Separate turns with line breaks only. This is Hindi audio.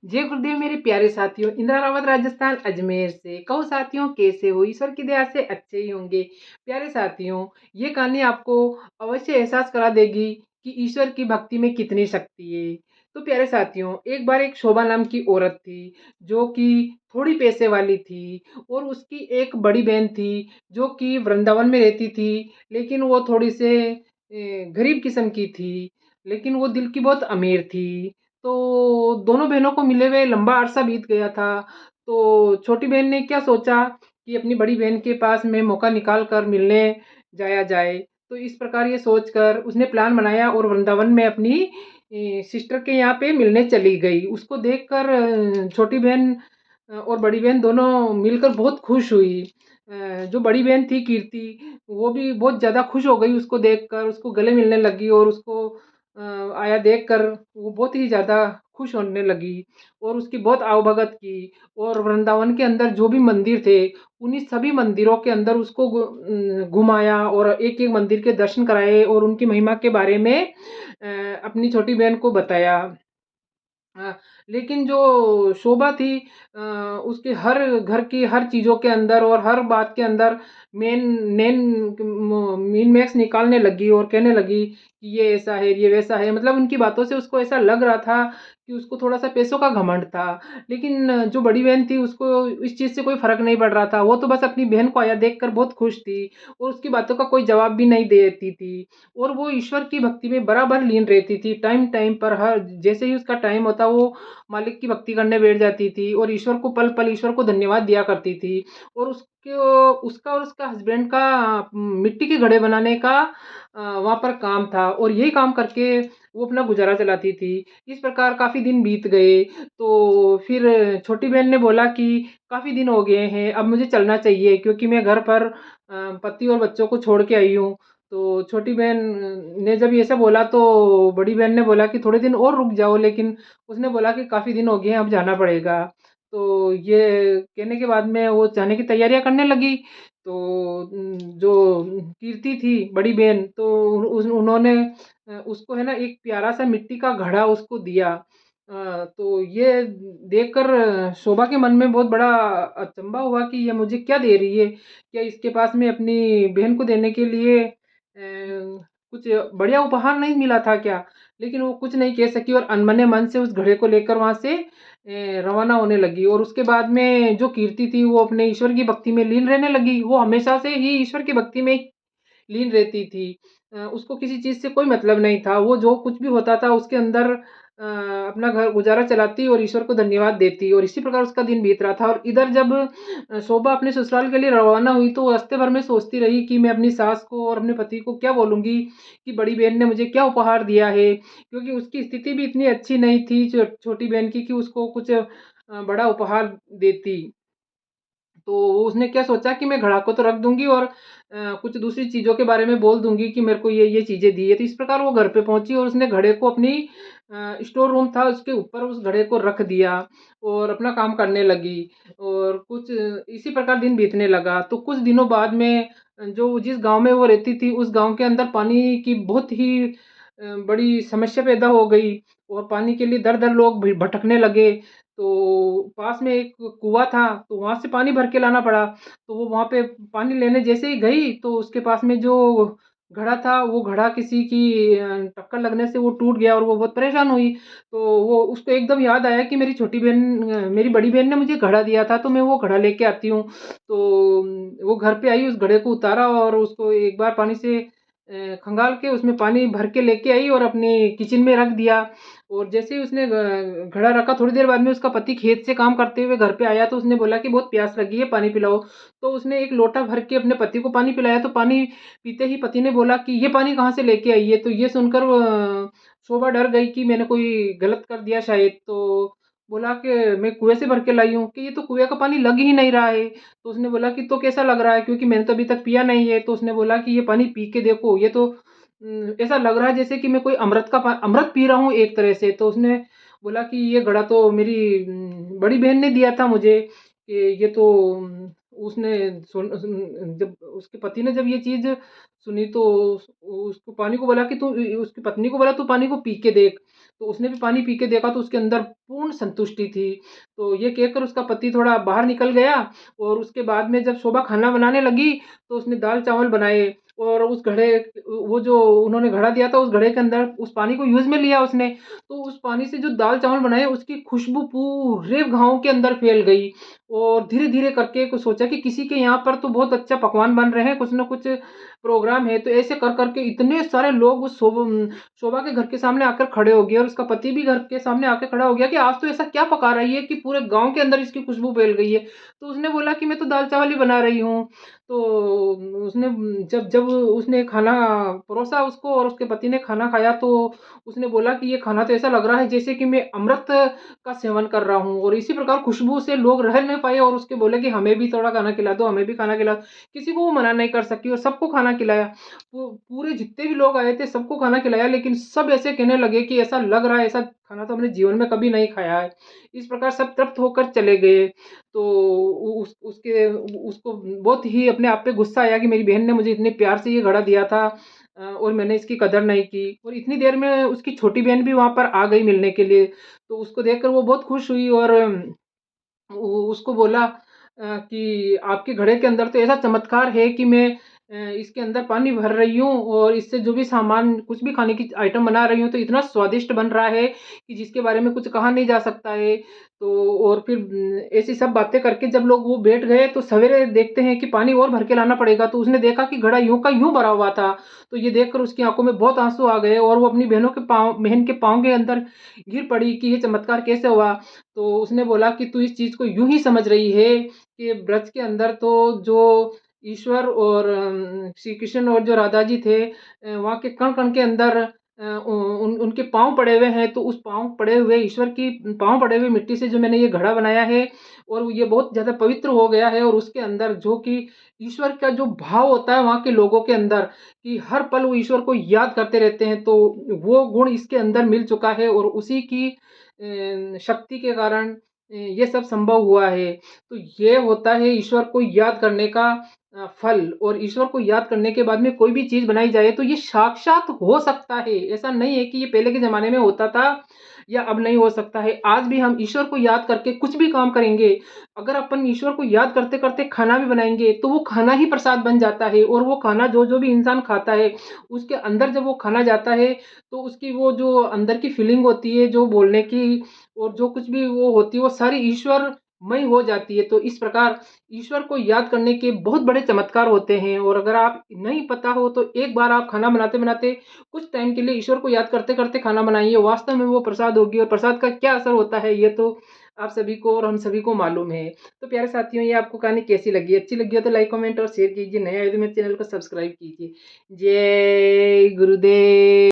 जय गुरुदेव मेरे प्यारे साथियों। इंदिरा रावत राजस्थान अजमेर से। कहो साथियों कैसे हो? ईश्वर की दया से अच्छे ही होंगे। प्यारे साथियों, ये कहानी आपको अवश्य एहसास करा देगी कि ईश्वर की भक्ति में कितनी शक्ति है। तो प्यारे साथियों, एक बार एक शोभा नाम की औरत थी जो कि थोड़ी पैसे वाली थी, और उसकी एक बड़ी बहन थी जो कि वृंदावन में रहती थी। लेकिन वो थोड़ी से गरीब किस्म की थी, लेकिन वो दिल की बहुत अमीर थी। तो दोनों बहनों को मिले हुए लंबा अरसा बीत गया था। तो छोटी बहन ने क्या सोचा कि अपनी बड़ी बहन के पास में मौका निकाल कर मिलने जाया जाए। तो इस प्रकार ये सोचकर उसने प्लान बनाया और वृंदावन में अपनी सिस्टर के यहाँ पे मिलने चली गई। उसको देखकर छोटी बहन और बड़ी बहन दोनों मिलकर बहुत खुश हुई। जो बड़ी बहन थी कीर्ति, वो भी बहुत ज़्यादा खुश हो गई उसको देखकर, उसको गले मिलने लगी और उसको आया देखकर वो बहुत ही ज़्यादा खुश होने लगी और उसकी बहुत आवभगत की। और वृंदावन के अंदर जो भी मंदिर थे, उन्हीं सभी मंदिरों के अंदर उसको घुमाया और एक-एक मंदिर के दर्शन कराए और उनकी महिमा के बारे में अपनी छोटी बहन को बताया। लेकिन जो शोभा थी, उसके हर घर की हर चीज़ों के अंदर और हर बात के अंदर मेन नेन मीन मैक्स निकालने लगी और कहने लगी कि ये ऐसा है, ये वैसा है। मतलब उनकी बातों से उसको ऐसा लग रहा था कि उसको थोड़ा-सा पैसों का घमंड था। लेकिन जो बड़ी बहन थी उसको इस चीज़ से कोई फ़र्क नहीं पड़ रहा था। वो तो बस अपनी बहन को आया देखकर बहुत खुश थी और उसकी बातों का कोई जवाब भी नहीं देती थी। और वो ईश्वर की भक्ति में बराबर लीन रहती थी। टाइम-टाइम पर हर जैसे ही उसका टाइम होता वो मालिक की भक्ति करने बैठ जाती थी और ईश्वर को पल-पल ईश्वर को धन्यवाद दिया करती थी। और उसका और उसका हस्बैंड का मिट्टी के घड़े बनाने का वहाँ पर काम था और यही काम करके वो अपना गुज़ारा चलाती थी। इस प्रकार काफ़ी दिन बीत गए। तो फिर छोटी बहन ने बोला कि काफ़ी दिन हो गए हैं, अब मुझे चलना चाहिए क्योंकि मैं घर पर पति और बच्चों को छोड़ के आई हूँ। तो छोटी बहन ने जब ऐसा बोला तो बड़ी बहन ने बोला कि थोड़े दिन और रुक जाओ, लेकिन उसने बोला कि काफ़ी दिन हो गए हैं, अब जाना पड़ेगा। तो ये कहने के बाद में वो जाने की तैयारियाँ करने लगी। तो जो कीर्ति थी बड़ी बहन, तो उन्होंने उसको है ना एक प्यारा-सा मिट्टी का घड़ा उसको दिया। तो ये देखकर शोभा के मन में बहुत बड़ा अचंभा हुआ कि ये मुझे क्या दे रही है? क्या इसके पास में अपनी बहन को देने के लिए कुछ बढ़िया उपहार नहीं मिला था क्या? लेकिन वो कुछ नहीं कह सकी और अनमने मन से उस घड़े को लेकर वहाँ से रवाना होने लगी। और उसके बाद में जो कीर्ति थी वो अपने ईश्वर की भक्ति में लीन रहने लगी। वो हमेशा से ही ईश्वर की भक्ति में लीन रहती थी। उसको किसी चीज़ से कोई मतलब नहीं था। वो जो कुछ भी होता था उसके अंदर अपना घर गुज़ारा चलाती और ईश्वर को धन्यवाद देती और इसी प्रकार उसका दिन बीत रहा था। और इधर जब शोभा अपने ससुराल के लिए रवाना हुई तो वो रास्ते भर में सोचती रही कि मैं अपनी सास को और अपने पति को क्या बोलूँगी कि बड़ी बहन ने मुझे क्या उपहार दिया है। क्योंकि उसकी स्थिति भी इतनी अच्छी नहीं थी छोटी बहन की कि उसको कुछ बड़ा उपहार देती। तो उसने क्या सोचा कि मैं घड़ा को तो रख दूँगी और कुछ दूसरी चीज़ों के बारे में बोल दूँगी कि मेरे को ये चीज़ें दी है। तो इस प्रकार वो घर पे पहुँची और उसने घड़े को अपनी स्टोर रूम था उसके ऊपर उस घड़े को रख दिया और अपना काम करने लगी। और कुछ इसी प्रकार दिन बीतने लगा। तो कुछ दिनों बाद में जो जिस गाँव में वो रहती थी उस गाँव के अंदर पानी की बहुत ही बड़ी समस्या पैदा हो गई और पानी के लिए दर-दर लोग भी भटकने लगे। तो पास में एक कुआँ था, तो वहाँ से पानी भर के लाना पड़ा। तो वो वहाँ पे पानी लेने जैसे ही गई, तो उसके पास में जो घड़ा था, वो घड़ा किसी की टक्कर लगने से वो टूट गया और वो बहुत परेशान हुई। तो वो उसको एकदम याद आया कि मेरी बड़ी बहन ने मुझे घड़ा दिया था, तो मैं वो घड़ा लेके आती हूँ। तो वो घर पे आई, उस घड़े को उतारा और उसको एक बार पानी से खंगाल के उसमें पानी भर के लेके आई और अपने किचन में रख दिया। और जैसे ही उसने घड़ा रखा, थोड़ी देर बाद में उसका पति खेत से काम करते हुए घर पे आया, तो उसने बोला कि बहुत प्यास लगी है, पानी पिलाओ। तो उसने एक लोटा भर के अपने पति को पानी पिलाया, तो पानी पीते ही पति ने बोला कि ये पानी कहाँ से लेके आई है? तो ये सुनकर शोभा डर गई कि मैंने कोई गलत कर दिया शायद। तो बोला कि मैं कुएँ से भर के लाई हूँ। कि ये तो कुएँ का पानी लग ही नहीं रहा है। तो उसने बोला कि तो कैसा लग रहा है? क्योंकि मैंने तो अभी तक पिया नहीं है। तो उसने बोला कि ये पानी पी के देखो, ये तो ऐसा लग रहा है जैसे कि मैं कोई अमृत पी रहा हूँ एक तरह से। तो उसने बोला कि ये घड़ा तो मेरी बड़ी बहन ने दिया था मुझे, कि ये तो उसने जब उसके पति ने जब ये चीज़ सुनी तो उसको पानी को बोला कि तू उसकी पत्नी को बोला तू पानी को पी के देख। तो उसने भी पानी पी के देखा तो उसके अंदर पूर्ण संतुष्टि थी। तो ये कहकर उसका पति थोड़ा बाहर निकल गया और उसके बाद में जब शोभा खाना बनाने लगी तो उसने दाल-चावल बनाए और उस घड़े वो जो उन्होंने घड़ा दिया था उस घड़े के अंदर उस पानी को यूज़ में लिया उसने। तो उस पानी से जो दाल-चावल बनाए उसकी खुशबू पूरे गाँव के अंदर फैल गई। और धीरे-धीरे करके कुछ सोचा कि किसी के यहाँ पर तो बहुत अच्छा पकवान बन रहे हैं, कुछ न कुछ प्रोग्राम है, तो ऐसे कर के इतने सारे लोग उस शोभा के घर के सामने आकर खड़े हो गए और उसका पति भी घर के सामने आके खड़ा हो गया कि आज तो ऐसा क्या पका रही है कि पूरे गाँव के अंदर इसकी खुशबू फैल गई है। तो उसने बोला कि मैं तो दाल-चावल ही बना रही हूँ। तो उसने जब जब उसने खाना परोसा उसको और उसके पति ने खाना खाया तो उसने बोला कि ये खाना तो ऐसा लग रहा है जैसे कि मैं अमृत का सेवन कर रहा हूँ और इसी प्रकार खुशबू से लोग रह नहीं पाए और उसके बोले कि हमें भी थोड़ा खाना खिला दो, हमें भी खाना खिला। किसी को वो मना नहीं कर सकी और सबको खाना खिलाया। पूरे जितने भी लोग आए थे सबको खाना खिलाया लेकिन सब ऐसे कहने लगे कि ऐसा लग रहा है, ऐसा खाना तो हमने जीवन में कभी नहीं खाया है। इस प्रकार सब तृप्त होकर चले गए। तो उसको बहुत ही अपने आप पे गुस्सा आया कि मेरी बहन ने मुझे इतने प्यार से ये घड़ा दिया था और मैंने इसकी कदर नहीं की और इतनी देर में उसकी छोटी बहन भी वहाँ पर आ गई मिलने के लिए। तो उसको देखकर वो बहुत खुश हुई और उसको बोला कि आपके घड़े के अंदर तो ऐसा चमत्कार है कि मैं इसके अंदर पानी भर रही हूँ और इससे जो भी सामान कुछ भी खाने की आइटम बना रही हूँ तो इतना स्वादिष्ट बन रहा है कि जिसके बारे में कुछ कहा नहीं जा सकता है। तो और फिर ऐसी सब बातें करके जब लोग वो बैठ गए तो सवेरे देखते हैं कि पानी और भर के लाना पड़ेगा तो उसने देखा कि घड़ा यूं का यूं भरा हुआ था। तो ये देखकर उसकी आंखों में बहुत आंसू आ गए और वो अपनी बहन के पाँव के अंदर गिर पड़ी कि ये चमत्कार कैसे हुआ। तो उसने बोला कि तू इस चीज़ को यूँ ही समझ रही है कि ब्रज के अंदर तो जो ईश्वर और श्री कृष्ण और जो राधा जी थे वहाँ के कण-कण के अंदर उनके पाँव पड़े हुए हैं, तो उस पाँव पड़े हुए ईश्वर की पाँव पड़े हुए मिट्टी से जो मैंने ये घड़ा बनाया है और ये बहुत ज़्यादा पवित्र हो गया है और उसके अंदर जो कि ईश्वर का जो भाव होता है वहाँ के लोगों के अंदर कि हर पल वो ईश्वर को याद करते रहते हैं, तो वो गुण इसके अंदर मिल चुका है और उसी की शक्ति के कारण ये सब संभव हुआ है। तो ये होता है ईश्वर को याद करने का फल और ईश्वर को याद करने के बाद में कोई भी चीज़ बनाई जाए तो ये साक्षात हो सकता है। ऐसा नहीं है कि ये पहले के ज़माने में होता था या अब नहीं हो सकता है। आज भी हम ईश्वर को याद करके कुछ भी काम करेंगे, अगर अपन ईश्वर को याद करते-करते खाना भी बनाएँगे तो वो खाना ही प्रसाद बन जाता है और वो खाना जो-जो भी इंसान खाता है, उसके अंदर जब वो खाना जाता है तो उसकी वो जो अंदर की फीलिंग होती है, जो बोलने की और जो कुछ भी वो होती है वो सारी ईश्वरमय हो जाती है। तो इस प्रकार ईश्वर को याद करने के बहुत बड़े चमत्कार होते हैं और अगर आप नहीं पता हो तो एक बार आप खाना बनाते-बनाते कुछ टाइम के लिए ईश्वर को याद करते-करते खाना बनाइए, वास्तव में वो प्रसाद होगी और प्रसाद का क्या असर होता है ये तो आप सभी को और हम सभी को मालूम है। तो प्यारे साथियों ये आपको कहानी कैसी लगी? अच्छी लगी हो तो लाइक, कमेंट और शेयर कीजिए। नए आए तो मेरे चैनल को सब्सक्राइब कीजिए। जय गुरुदेव।